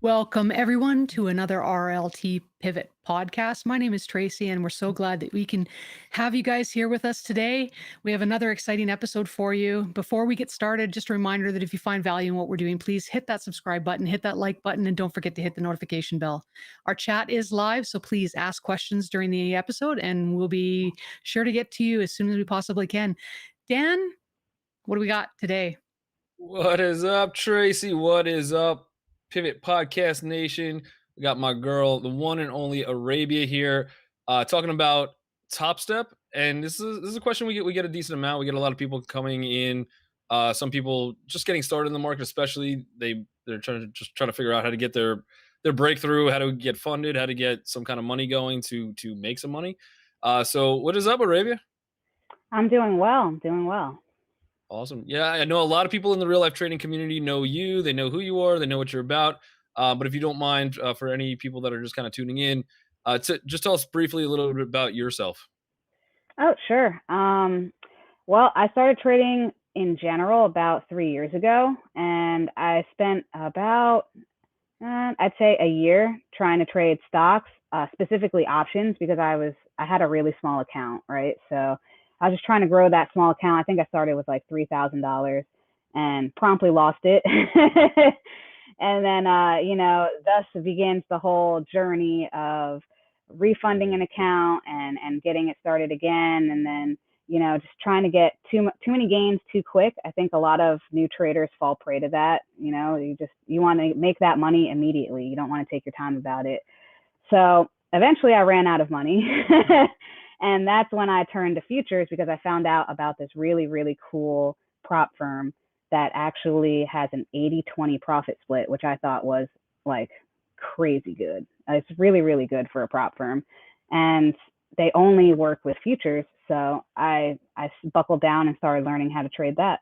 Welcome, everyone, to another RLT Pivot podcast. My name is Tracy, and we're so glad that we can have you guys here with us today. We have another exciting episode for you. Before we get started, just a reminder that if you find value in what we're doing, please hit that subscribe button, hit that like button, and don't forget to hit the notification bell. Our chat is live, so please ask questions during the episode, and we'll be sure to get to you as soon as we possibly can. Dan, what do we got today? What is up, Tracy? What is up, Pivot Podcast Nation? We got my girl, the one and only Arabia here, talking about Topstep. And this is a question we get a decent amount. We get a lot of people coming in. Some people just getting started in the market, especially they're trying to figure out how to get their breakthrough, how to get funded, how to get some kind of money going to make some money. So what is up, Arabia? I'm doing well. I'm doing well. Awesome. Yeah, I know a lot of people in the real life trading community know you. They know who you are. They know what you're about. But if you don't mind, for any people that are just kind of tuning in, just tell us briefly a little bit about yourself. Oh, sure. Well, I started trading in general about 3 years ago, and I spent about, I'd say, a year trying to trade stocks, specifically options, because I had a really small account, right? So I was just trying to grow that small account. I think I started with like $3,000 and promptly lost it. And then, thus begins the whole journey of refunding an account and getting it started again. And then, just trying to get too many gains too quick. I think a lot of new traders fall prey to that. You want to make that money immediately. You don't want to take your time about it. So eventually I ran out of money. And that's when I turned to futures, because I found out about this really, really cool prop firm that actually has an 80-20 profit split, which I thought was like crazy good. It's really, really good for a prop firm. And they only work with futures. So I buckled down and started learning how to trade that.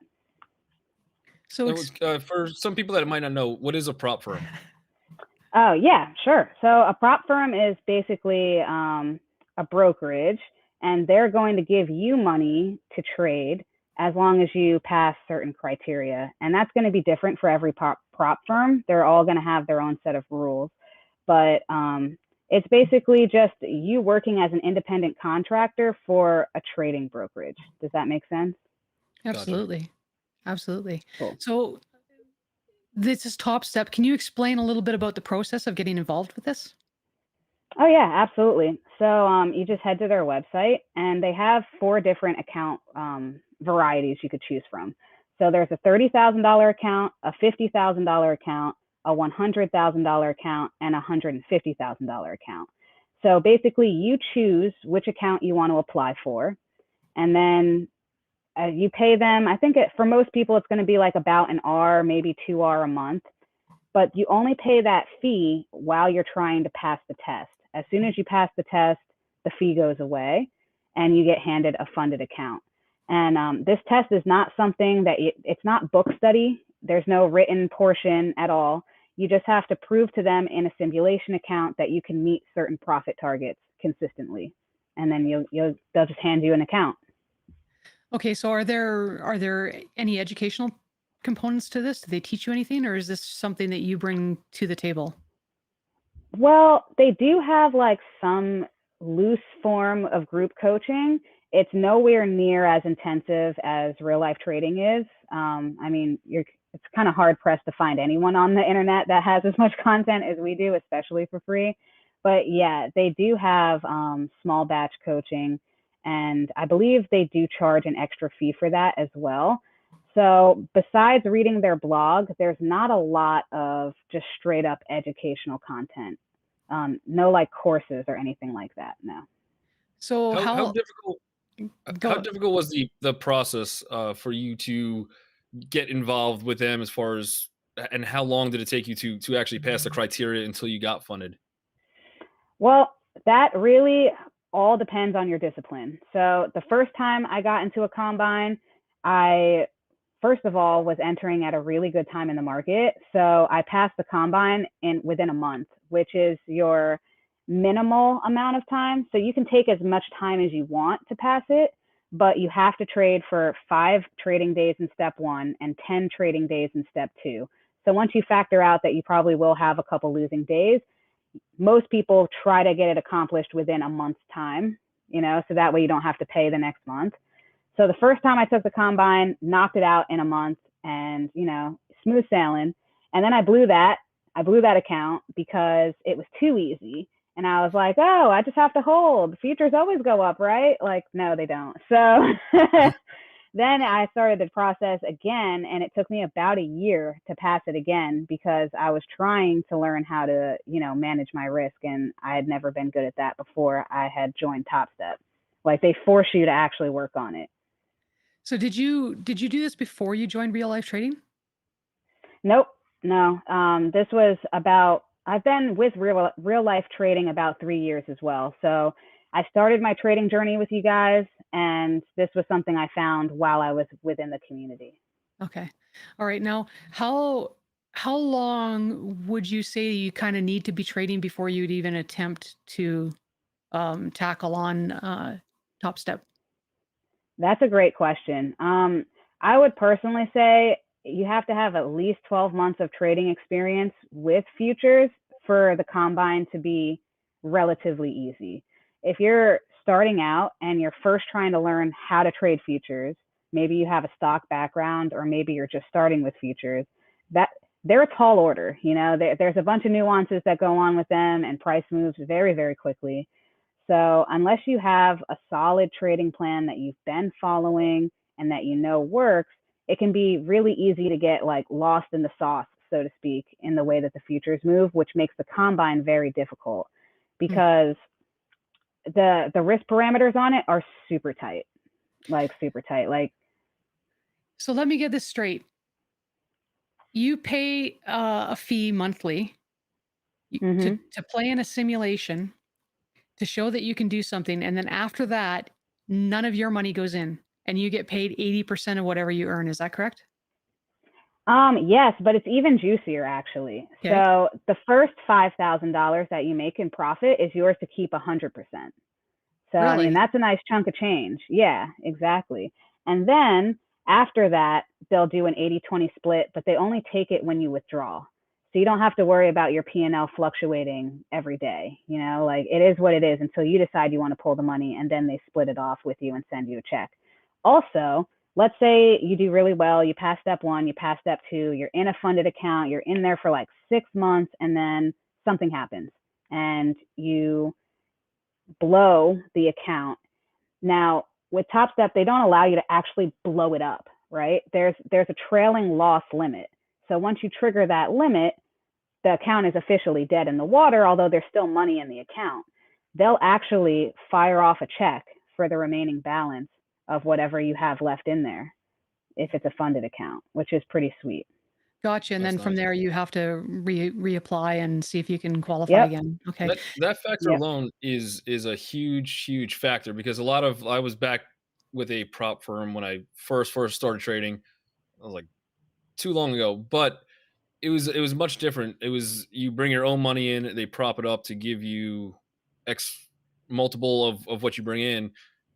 So for some people that might not know, what is a prop firm? Oh, yeah, sure. So a prop firm is basically a brokerage, and they're going to give you money to trade as long as you pass certain criteria. And that's going to be different for every prop firm. They're all going to have their own set of rules. But it's basically just you working as an independent contractor for a trading brokerage. Does that make sense? Absolutely. Gotcha. Absolutely. Cool. So this is Topstep. Can you explain a little bit about the process of getting involved with this? Oh, yeah, absolutely. So you just head to their website, and they have 4 different account varieties you could choose from. So there's a $30,000 account, a $50,000 account, a $100,000 account, and a $150,000 account. So basically, you choose which account you want to apply for, and then you pay them. I think for most people, it's going to be like about an R, maybe 2 R a month. But you only pay that fee while you're trying to pass the test. As soon as you pass the test, the fee goes away and you get handed a funded account. And this test is not something that it's not book study. There's no written portion at all. You just have to prove to them in a simulation account that you can meet certain profit targets consistently. And then they'll just hand you an account. Okay, so are there any educational components to this? Do they teach you anything, or is this something that you bring to the table? Well, they do have like some loose form of group coaching. It's nowhere near as intensive as real life trading is. It's kind of hard pressed to find anyone on the internet that has as much content as we do, especially for free. But yeah, they do have small batch coaching, and I believe they do charge an extra fee for that as well. So besides reading their blog, there's not a lot of just straight up educational content. No like courses or anything like that. No. So How difficult was the process for you to get involved with them, as far as, and how long did it take you to actually pass the criteria until you got funded? Well, that really all depends on your discipline. So the first time I got into a combine, I first of all was entering at a really good time in the market. So I passed the combine within a month, which is your minimal amount of time. So you can take as much time as you want to pass it, but you have to trade for 5 trading days in step 1 and 10 trading days in step 2. So once you factor out that you probably will have a couple losing days, most people try to get it accomplished within a month's time, so that way you don't have to pay the next month. So the first time I took the combine, knocked it out in a month and, smooth sailing. And then I blew that account because it was too easy. And I was like, oh, I just have to hold. Futures always go up, right? Like, no, they don't. So then I started the process again, and it took me about a year to pass it again because I was trying to learn how to, manage my risk. And I had never been good at that before I had joined Topstep. Like, they force you to actually work on it. So did you do this before you joined Real Life Trading? Nope. No. This was about, I've been with real life trading about 3 years as well. So I started my trading journey with you guys, and this was something I found while I was within the community. Okay. All right. Now, how long would you say you kind of need to be trading before you'd even attempt to tackle on Topstep? That's a great question. I would personally say you have to have at least 12 months of trading experience with futures for the combine to be relatively easy. If you're starting out and you're first trying to learn how to trade futures, maybe you have a stock background or maybe you're just starting with futures, that they're a tall order. There's a bunch of nuances that go on with them, and price moves very, very quickly. So unless you have a solid trading plan that you've been following and that works, it can be really easy to get like lost in the sauce, so to speak, in the way that the futures move, which makes the combine very difficult because the risk parameters on it are super tight, like super tight. Like, So let me get this straight. You pay a fee monthly to play in a simulation to show that you can do something. And then after that, none of your money goes in and you get paid 80% of whatever you earn. Is that correct? Yes, but it's even juicier actually. Okay. So the first $5,000 that you make in profit is yours to keep 100%. So, I mean, Really? that's a nice chunk of change. Yeah, exactly. And then after that, they'll do an 80-20 split, but they only take it when you withdraw. So you don't have to worry about your P&L fluctuating every day. Like, it is what it is until you decide you want to pull the money, and then they split it off with you and send you a check. Also, let's say you do really well, you pass step 1, you pass step 2, you're in a funded account, you're in there for like 6 months, and then something happens and you blow the account. Now, with Topstep, they don't allow you to actually blow it up, right? There's a trailing loss limit. So once you trigger that limit, the account is officially dead in the water, although there's still money in the account. They'll actually fire off a check for the remaining balance of whatever you have left in there if it's a funded account, which is pretty sweet. Gotcha. And That's then from nice. there, you have to reapply and see if you can qualify Yep. again. Okay. That factor Yep. alone is a huge factor because I was back with a prop firm when I first started trading. I was like too long ago, but it was much different. It was you bring your own money in, they prop it up to give you X multiple of what you bring in.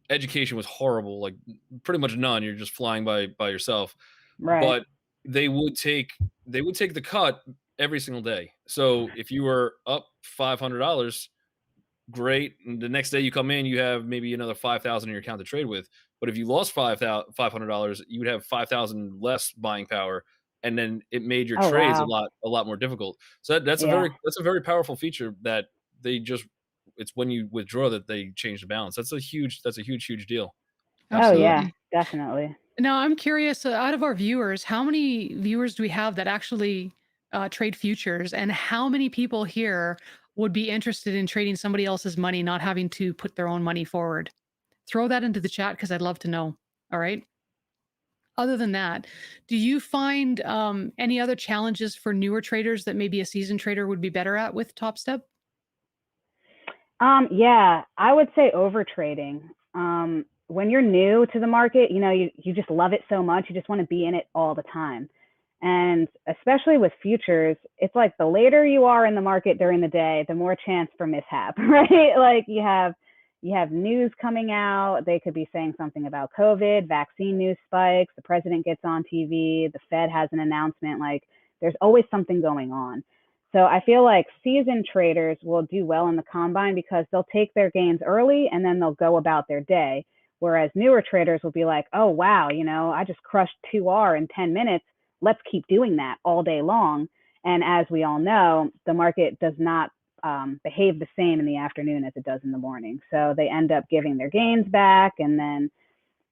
Education was horrible, like pretty much none. You're just flying by yourself. Right. But they would take the cut every single day. So if you were up $500, great. And the next day you come in, you have maybe another 5,000 in your account to trade with. But if you lost $500, you would have 5,000 less buying power, and then it made your Oh, trades wow. a lot more difficult. So that's Yeah. a very powerful feature that they just it's when you withdraw that they change the balance. That's a huge deal. Oh, yeah, Absolutely. definitely. Now, I'm curious, out of our viewers, how many viewers do we have that actually trade futures, and how many people here would be interested in trading somebody else's money, not having to put their own money forward? Throw that into the chat because I'd love to know. All right. Other than that, do you find any other challenges for newer traders that maybe a seasoned trader would be better at with Topstep? Yeah, I would say over trading. When you're new to the market, you just love it so much. You just want to be in it all the time. And especially with futures, it's like the later you are in the market during the day, the more chance for mishap, right? Like you have news coming out. They could be saying something about COVID, vaccine news spikes, the president gets on TV, the Fed has an announcement. Like, There's always something going on. So I feel like seasoned traders will do well in the combine because they'll take their gains early and then they'll go about their day. Whereas newer traders will be like, oh, wow, I just crushed 2R in 10 minutes. Let's keep doing that all day long. And as we all know, the market does not behave the same in the afternoon as it does in the morning. So they end up giving their gains back and then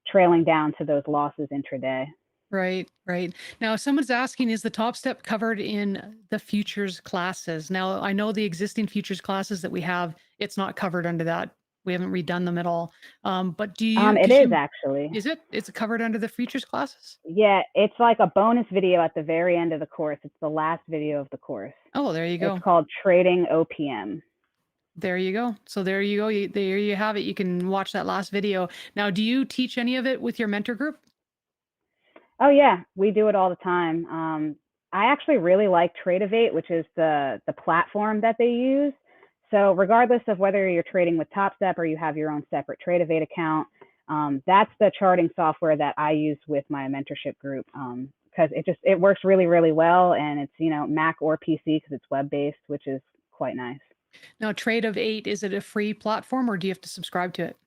trailing down to those losses intraday. Right, right. Now, someone's asking, is the top step covered in the futures classes? Now, I know the existing futures classes that we have, it's not covered under that. We haven't redone them at all. But do you, It because is you, actually. is it? It's covered under the futures classes? Yeah, it's like a bonus video at the very end of the course. It's the last video of the course. Oh, there you It's go. called Trading OPM. There you go. So there you go. There you have it. You can watch that last video. Now, do you teach any of it with your mentor group? Oh yeah, we do it all the time. I actually really like Tradeovate, which is the platform that they use. So regardless of whether you're trading with Topstep or you have your own separate Tradeovate account, that's the charting software that I use with my mentorship group because it works really, really well, and it's Mac or PC because it's web based, which is quite nice. Now, Trade of 8, is it a free platform or do you have to subscribe to it?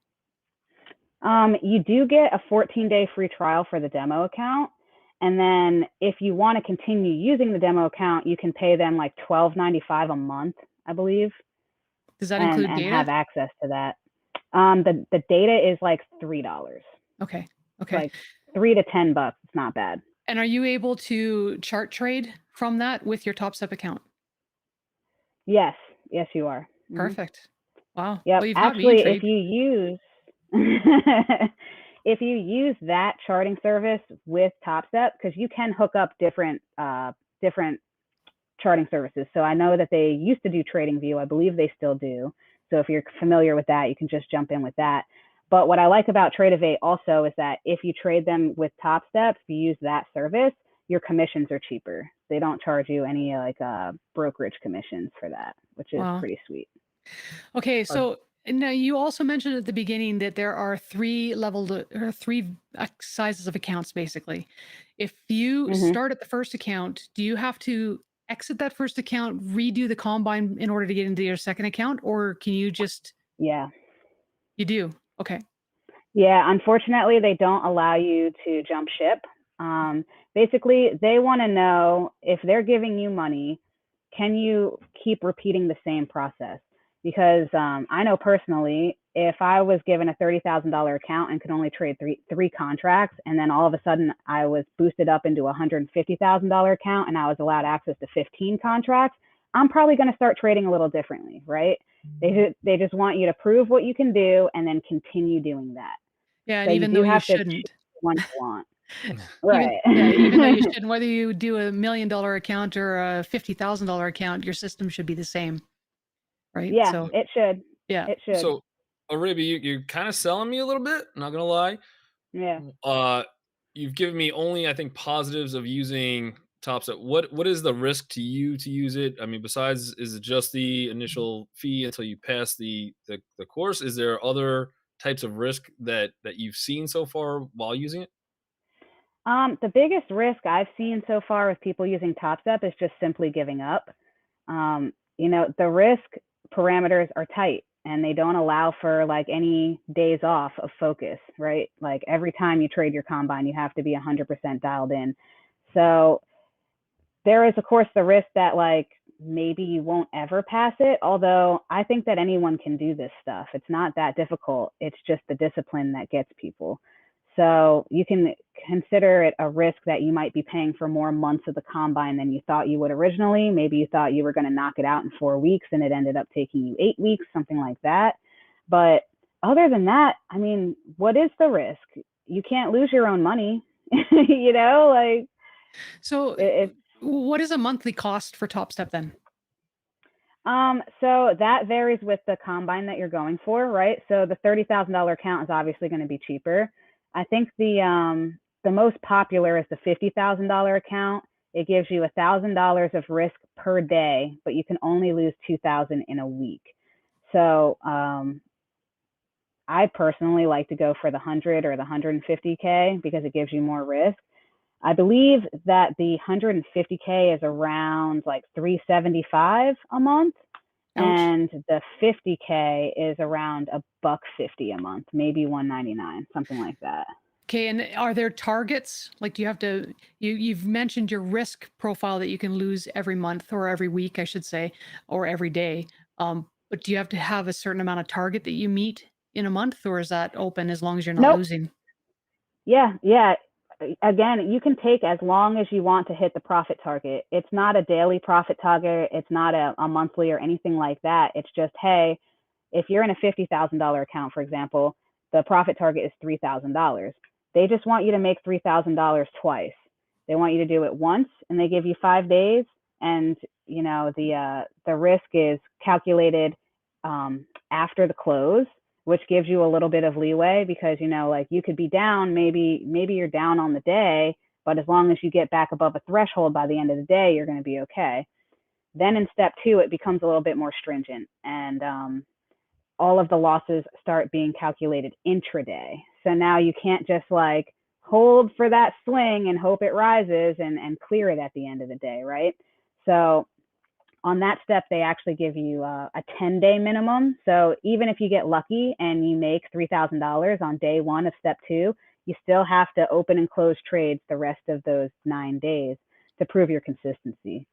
You do get a 14-day free trial for the demo account. And then if you want to continue using the demo account, you can pay them like $12.95 a month, I believe. Does that include and data? have access to that. The data is like $3. Okay. Okay. Like $3 to $10. It's not bad. And are you able to chart trade from that with your Topstep account? Yes, you are. Perfect. Wow. Yep. Well, you've got me Actually, intrigued. if you use that charting service with Topstep, because you can hook up different charting services. So I know that they used to do TradingView. I believe they still do. So if you're familiar with that, you can just jump in with that. But what I like about Tradeovate also is that if you trade them with Topstep, if you use that service, your commissions are cheaper. They don't charge you any brokerage commissions for that, which is Wow. pretty sweet. Okay, so now you also mentioned at the beginning that there are three sizes of accounts, basically. If you start at the first account, do you have to exit that first account, redo the combine in order to get into your second account, or can you just? Yeah. You do. Okay. Yeah, unfortunately, they don't allow you to jump ship. Basically, they want to know if they're giving you money, can you keep repeating the same process? Because I know personally, if I was given a $30,000 account and could only trade three contracts, and then all of a sudden I was boosted up into a $150,000 account and I was allowed access to 15 contracts, I'm probably going to start trading a little differently, right? They just want you to prove what you can do and then continue doing that. Yeah, So and even you though do you have to choose shouldn't. one you want. Right. Even though you shouldn't, whether you do $1 million account or a $50,000 account, your system should be the same, right? Yeah, So it should. yeah. It should. So, Arabia, you're kind of selling me a little bit. Not gonna lie. Yeah. You've given me only, I think, positives of using Topstep. What is the risk to you to use it? I mean, besides, is it just the initial fee until you pass the course? Is there other types of risk that you've seen so far while using it? The biggest risk I've seen so far with people using Topstep is just simply giving up. The risk parameters are tight and they don't allow for like any days off of focus, right? Like every time you trade your combine, you have to be 100% dialed in. So there is, of course, the risk that like maybe you won't ever pass it. Although I think that anyone can do this stuff. It's not that difficult. It's just the discipline that gets people. So you can consider it a risk that you might be paying for more months of the combine than you thought you would originally. Maybe you thought you were going to knock it out in 4 weeks and it ended up taking you 8 weeks, something like that. But other than that, I mean, what is the risk? You can't lose your own money, like. So what is a monthly cost for Topstep then? So that varies with the combine that you're going for, right? So the $30,000 account is obviously going to be cheaper. I think the most popular is the $50,000 account. It gives you $1,000 of risk per day, but you can only lose $2,000 in a week. So I personally like to go for the 100 or the 150K because it gives you more risk. I believe that the 150K is around like 375 a month, Ouch. and the 50K is around $150 a month, maybe 199, something like that. Okay, and are there targets? Like, do you have to, you've mentioned your risk profile that you can lose every month or every week, I should say, or every day. But do you have to have a certain amount of target that you meet in a month, or is that open as long as you're not Nope. losing? Yeah. Again, you can take as long as you want to hit the profit target. It's not a daily profit target. It's not a monthly or anything like that. It's just, hey, if you're in a $50,000 account, for example, the profit target is $3,000. They just want you to make $3,000 twice. They want you to do it once, and they give you 5 days. And you know the risk is calculated after the close, which gives you a little bit of leeway, because you know, like, you could be down, maybe you're down on the day, but as long as you get back above a threshold by the end of the day, you're going to be okay. Then in step 2, it becomes a little bit more stringent, and all of the losses start being calculated intraday. So now you can't just like hold for that swing and hope it rises and clear it at the end of the day, right? So on that step, they actually give you a 10-day minimum. So even if you get lucky and you make $3,000 on day 1 of step 2, you still have to open and close trades the rest of those 9 days to prove your consistency.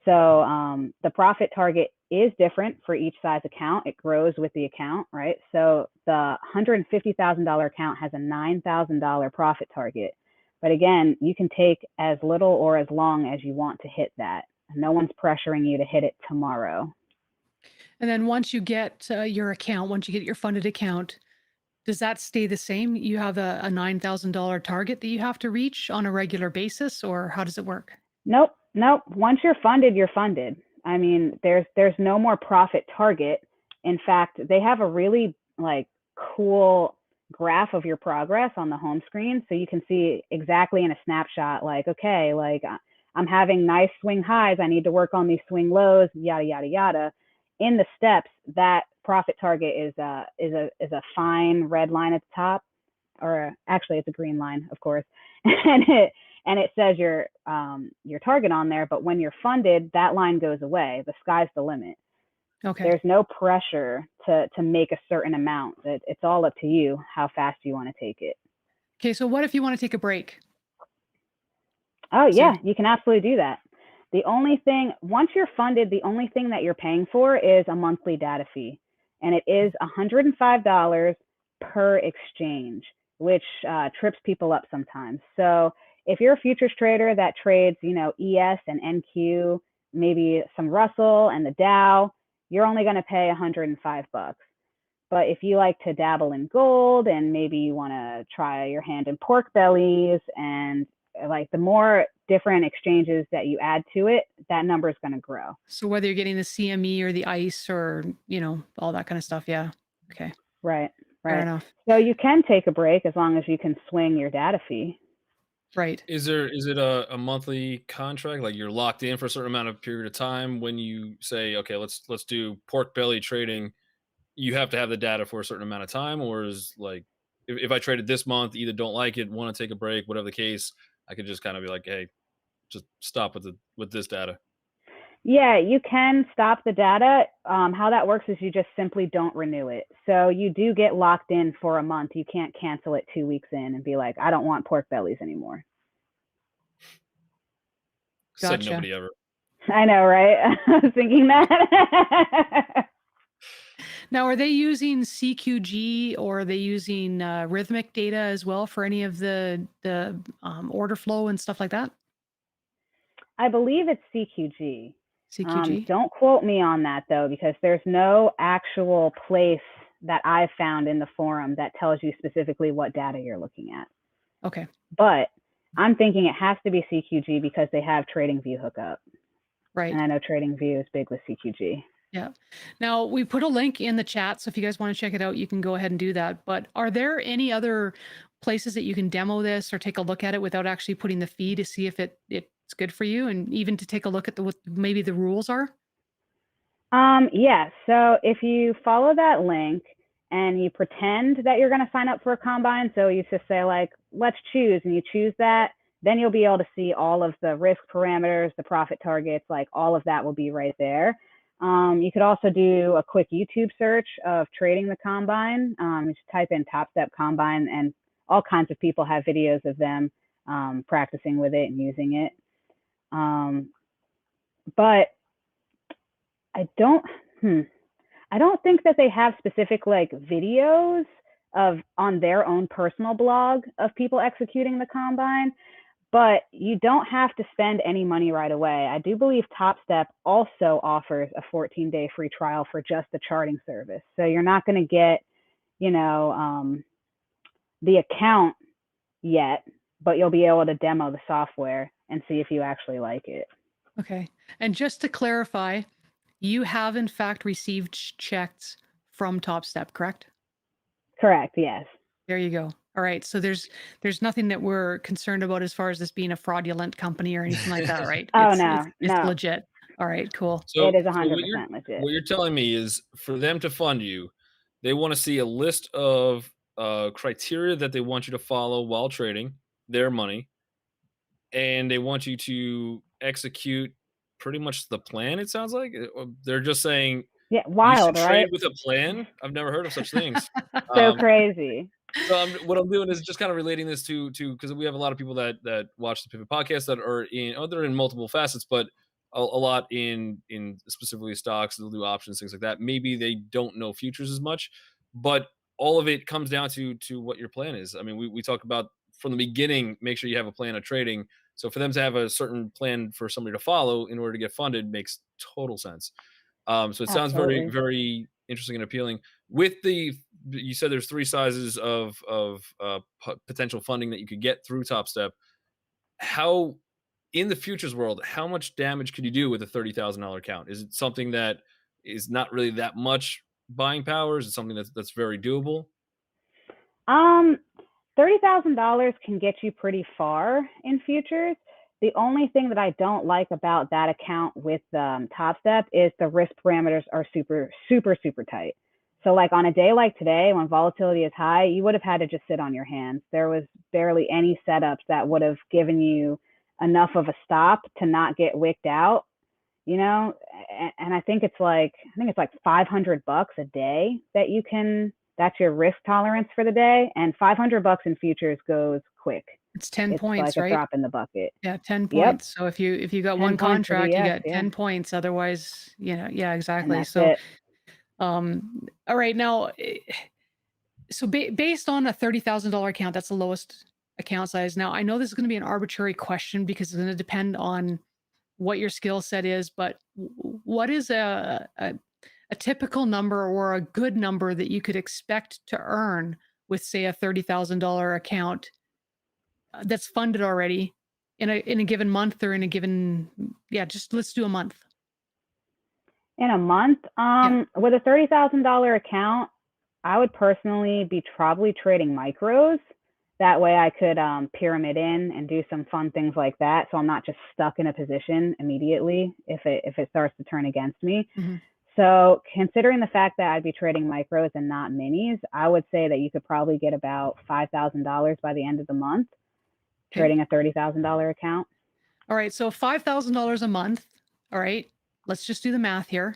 So the profit target is different for each size account. It grows with the account, right? So the $150,000 account has a $9,000 profit target. But again, you can take as little or as long as you want to hit that. No one's pressuring you to hit it tomorrow. And then once you get your account, once you get your funded account, does that stay the same? You have a $9,000 target that you have to reach on a regular basis, or how does it work? Nope. Once you're funded, you're funded. I mean, there's no more profit target. In fact, they have a really like cool graph of your progress on the home screen, so you can see exactly in a snapshot, like, okay, like, I'm having nice swing highs, I need to work on these swing lows, yada yada yada. In the steps, that profit target is a fine red line at the top, or actually it's a green line, of course, and it says your target on there. But when you're funded, that line goes away. The sky's the limit. Okay. There's no pressure to make a certain amount. It's all up to you how fast you want to take it. Okay, so what if you want to take a break? Oh So- yeah, you can absolutely do that. The only thing, once you're funded, the only thing that you're paying for is a monthly data fee, and it is $105 per exchange, which trips people up sometimes. So if you're a futures trader that trades, you know, ES and NQ, maybe some Russell and the Dow, you're only going to pay $105. But if you like to dabble in gold, and maybe you want to try your hand in pork bellies, and like the more different exchanges that you add to it, that number is going to grow. So whether you're getting the CME or the ICE or, you know, all that kind of stuff. Yeah. Okay. Right. Fair enough. So you can take a break as long as you can swing your data fee. Right. Is it a monthly contract? Like, you're locked in for a certain amount of period of time when you say, okay, let's do pork belly trading, you have to have the data for a certain amount of time? Or is like, if I traded this month, either don't like it, want to take a break, whatever the case, I could just kind of be like, hey, just stop with this data? Yeah, you can stop the data. How that works is you just simply don't renew it. So you do get locked in for a month. You can't cancel it 2 weeks in and be like, I don't want pork bellies anymore. Said Gotcha. nobody ever. I know, right? I was thinking that. Now, are they using CQG, or are they using rhythmic data as well for any of the order flow and stuff like that? I believe it's CQG. CQG? Don't quote me on that though, because there's no actual place that I've found in the forum that tells you specifically what data you're looking at. Okay. But I'm thinking it has to be CQG because they have TradingView hookup. Right. And I know TradingView is big with CQG. Yeah. Now, we put a link in the chat, so if you guys want to check it out, you can go ahead and do that. But are there any other places that you can demo this or take a look at it without actually putting the fee to see if it's good for you, and even to take a look at what maybe the rules are? Yeah. So if you follow that link and you pretend that you're going to sign up for a combine, so you just say like, let's choose, and you choose that, then you'll be able to see all of the risk parameters, the profit targets, like all of that will be right there. You could also do a quick YouTube search of trading the combine. Just type in Topstep combine, and all kinds of people have videos of them practicing with it and using it. But I don't think that they have specific like videos of on their own personal blog of people executing the combine. But you don't have to spend any money right away. I do believe Topstep also offers a 14-day free trial for just the charting service. So you're not going to get, the account yet, but you'll be able to demo the software and see if you actually like it. Okay. And just to clarify, you have in fact received checks from Topstep, correct? Correct. Yes. There you go. All right. So there's nothing that we're concerned about as far as this being a fraudulent company or anything like that, right? Oh, It's no. legit. All right, cool. It is So 100% legit. what you're telling me is for them to fund you, they want to see a list of criteria that they want you to follow while trading their money, and they want you to execute pretty much the plan. It sounds like they're just saying Yeah, you should wild, trade right? with a plan. I've never heard of such things. So crazy. So what I'm doing is just kind of relating this to because we have a lot of people that watch the Pivot podcast that are they're in multiple facets, but a lot in specifically stocks. They'll do options, things like that. Maybe they don't know futures as much, but all of it comes down to what your plan is. I mean, we talk about from the beginning, make sure you have a plan of trading. So for them to have a certain plan for somebody to follow in order to get funded makes total sense. So it sounds very, Absolutely. very interesting and appealing. With you said there's three sizes of potential funding that you could get through Topstep. How in the futures world, how much damage could you do with a $30,000 account? Is it something that is not really that much buying power? Is it something that's very doable? $30,000 can get you pretty far in futures. The only thing that I don't like about that account with Topstep is the risk parameters are super, super, super tight. So like on a day like today, when volatility is high, you would have had to just sit on your hands. There was barely any setups that would have given you enough of a stop to not get wicked out, and I think it's like $500 a day that's your risk tolerance for the day, and $500 in futures goes quick. It's 10 It's points, like a right? drop in the bucket. Yeah, 10 Yep. points. So if you got 10 one points for the contract, you yes, got yeah. 10 points. Otherwise, yeah, And exactly. that's So, it. all right, now, so based on a $30,000 account, that's the lowest account size. Now, I know this is going to be an arbitrary question because it's going to depend on what your skill set is, but what is a typical number or a good number that you could expect to earn with, say, a $30,000 account that's funded already in a given month or in a given, just let's do a month. In a month, with a $30,000 account, I would personally be probably trading micros. That way I could pyramid in and do some fun things like that. So I'm not just stuck in a position immediately if it starts to turn against me. Mm-hmm. So considering the fact that I'd be trading micros and not minis, I would say that you could probably get about $5,000 by the end of the month trading a $30,000 account. All right. So $5,000 a month. All right. Let's just do the math here.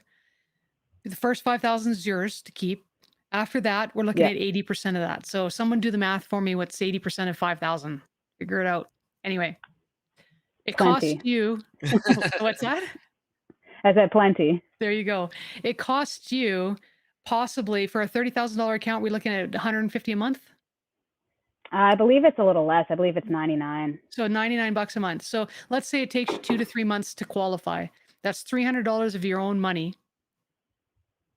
The first 5,000 is yours to keep. After that, we're looking at 80% of that. So someone do the math for me. What's 80% of 5,000? Figure it out. Anyway, it Plenty. costs you. What's that? I said plenty. There you go. It costs you possibly for a $30,000 account. We're looking at $150 a month. I believe it's a little less. I believe it's 99. So $99 a month. So let's say it takes you 2 to 3 months to qualify. That's $300 of your own money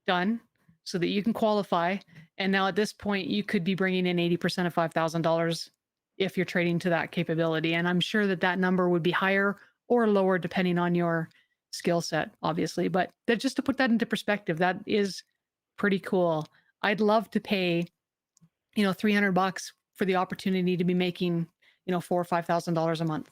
done so that you can qualify. And now at this point, you could be bringing in 80% of $5,000 if you're trading to that capability. And I'm sure that number would be higher or lower depending on your skill set, obviously. But just to put that into perspective, that is pretty cool. I'd love to pay, $300 for the opportunity to be making, $4,000 or $5,000 a month.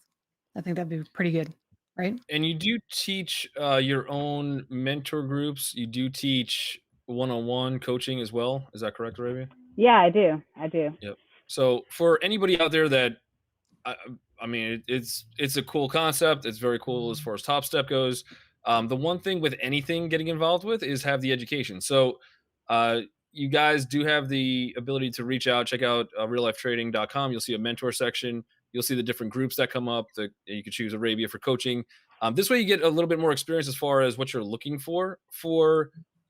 I think that'd be pretty good, right? And you do teach your own mentor groups. You do teach one-on-one coaching as well. Is that correct, Arabia? Yeah, I do. Yep. So for anybody out there that I mean, it's a cool concept. It's very cool as far as Topstep goes. The one thing with anything getting involved with is have the education. So, you guys do have the ability to reach out, check out reallifetrading.com. You'll see a mentor section. You'll see the different groups that come up. That you can choose Arabia for coaching. This way, you get a little bit more experience as far as what you're looking for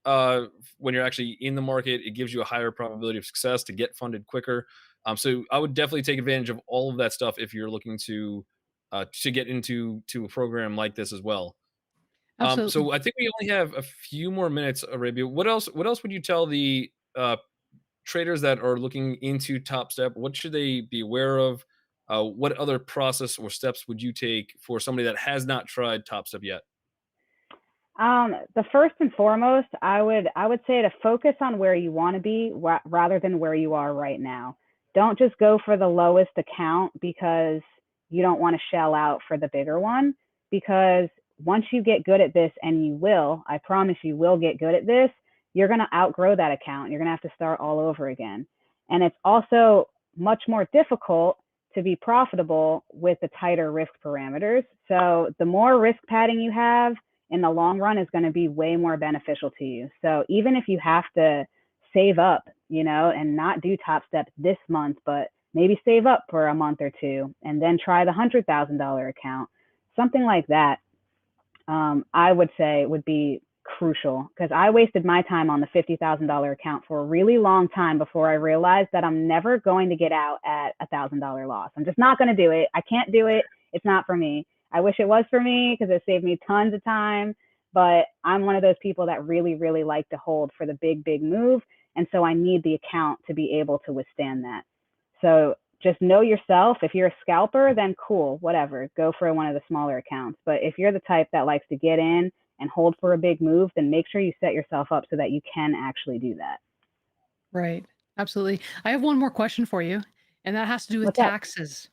when you're actually in the market. It gives you a higher probability of success to get funded quicker. So I would definitely take advantage of all of that stuff if you're looking to get into a program like this as well. Absolutely. So I think we only have a few more minutes, Arabia. What else would you tell the traders that are looking into Top Step? What should they be aware of? What other process or steps would you take for somebody that has not tried Top Step yet? The first and foremost, I would say to focus on where you want to be rather than where you are right now. Don't just go for the lowest account because you don't want to shell out for the bigger one. Because once you get good at this, and you will, I promise you will get good at this, you're going to outgrow that account. You're going to have to start all over again. And it's also much more difficult to be profitable with the tighter risk parameters. So the more risk padding you have in the long run is going to be way more beneficial to you. So even if you have to save up, and not do Top Step this month, but maybe save up for a month or two and then try the $100,000 account, something like that, I would say would be crucial, because I wasted my time on the $50,000 account for a really long time before I realized that I'm never going to get out at $1,000 loss. I'm just not going to do it. I can't do it. It's not for me. I wish it was for me because it saved me tons of time, but I'm one of those people that really, really like to hold for the big move. And so I need the account to be able to withstand that. So just know yourself. If you're a scalper, then cool, whatever, go for one of the smaller accounts. But if you're the type that likes to get in and hold for a big move, then make sure you set yourself up so that you can actually do that. Right. Absolutely. I have one more question for you, and that has to do with What's up? taxes.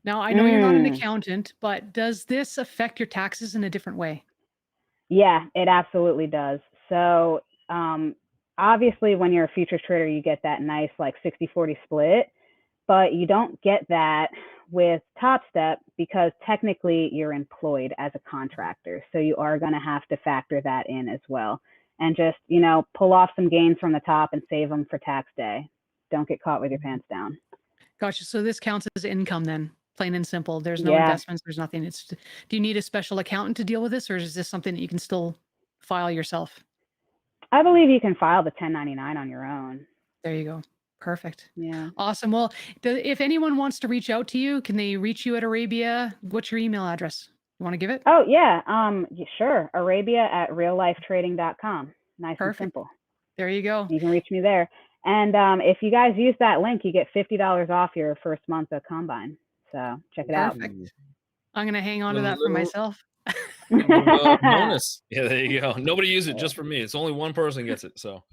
Now, I know you're not an Mm, accountant, but does this affect your taxes in a different way? yeah, it absolutely does. So obviously, when you're a futures trader, you get that nice like 60-40 split, but you don't get that with Top Step because technically you're employed as a contractor. So you are going to have to factor that in as well. And just, pull off some gains from the top and save them for tax day. Don't get caught with your pants down. Gotcha. So this counts as income then, plain and simple. There's no Yeah, investments, there's nothing. Do you need a special accountant to deal with this, or is this something that you can still file yourself? I believe you can file the 1099 on your own. There you go. Perfect. Yeah. Awesome. Well, if anyone wants to reach out to you, can they reach you at Arabia? What's your email address? You want to give it? Oh, yeah. Sure. Arabia at reallifetrading.com. Nice and Perfect. simple. There you go. You can reach me there. And if you guys use that link, you get $50 off your first month of Combine. So check it out. Perfect. I'm going to hang on A to that for little myself. bit of a bonus. Yeah, there you go. Nobody use it just for me. It's only one person gets it. So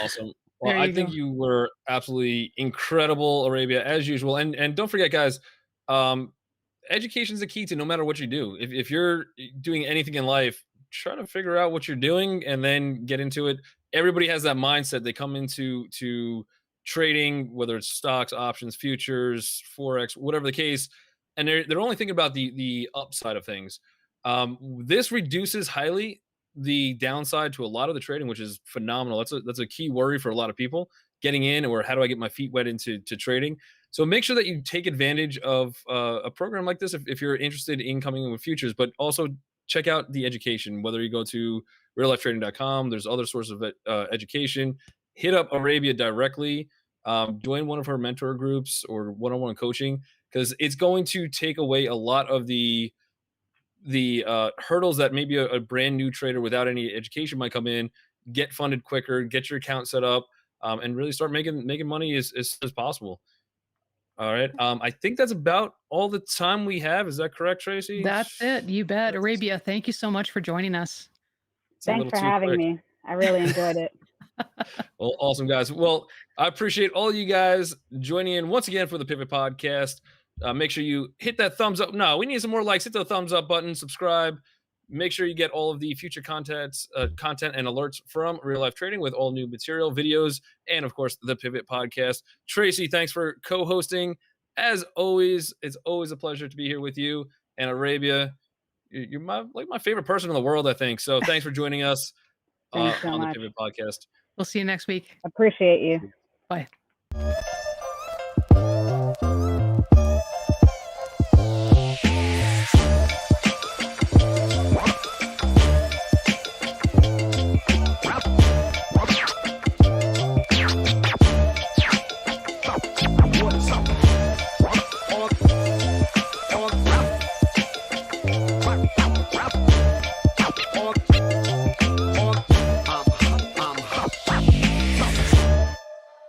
awesome. Well, There I you think go. you were absolutely incredible, Arabia, as usual. And don't forget, guys, um, education is the key to no matter what you do. If you're doing anything in life, try to figure out what you're doing and then get into it. Everybody has that mindset. They come into trading, whether it's stocks, options, futures, forex, whatever the case, and they're only thinking about the upside of things. This reduces highly the downside to a lot of the trading, which is phenomenal. That's a key worry for a lot of people getting in, or how do I get my feet wet into trading. So make sure that you take advantage of a program like this if you're interested in coming in with futures, but also check out the education, whether you go to reallifetrading.com. There's other sources of education. Hit up Arabia directly. Join one of her mentor groups or one-on-one coaching, because it's going to take away a lot of the hurdles that maybe a brand new trader without any education might come in, get funded quicker, get your account set up, and really start making money as soon as possible. All right. I think that's about all the time we have. Is that correct, Tracy? That's it. You bet. That's Arabia, thank you so much for joining us. it's a Thanks little for too having quick. me. I really enjoyed it. Well, awesome, guys. Well, I appreciate all you guys joining in once again for the Pivot Podcast. Make sure you hit that thumbs up. No, we need some more likes. Hit the thumbs up button, subscribe. Make sure you get all of the future content and alerts from Real Life Trading with all new material, videos, and of course the Pivot Podcast. Tracy, thanks for co-hosting. as always, it's always a pleasure to be here with you. And Arabia, you're my favorite person in the world, I think. So thanks for joining us Thanks so on the much. Pivot Podcast. We'll see you next week. Appreciate you. Bye.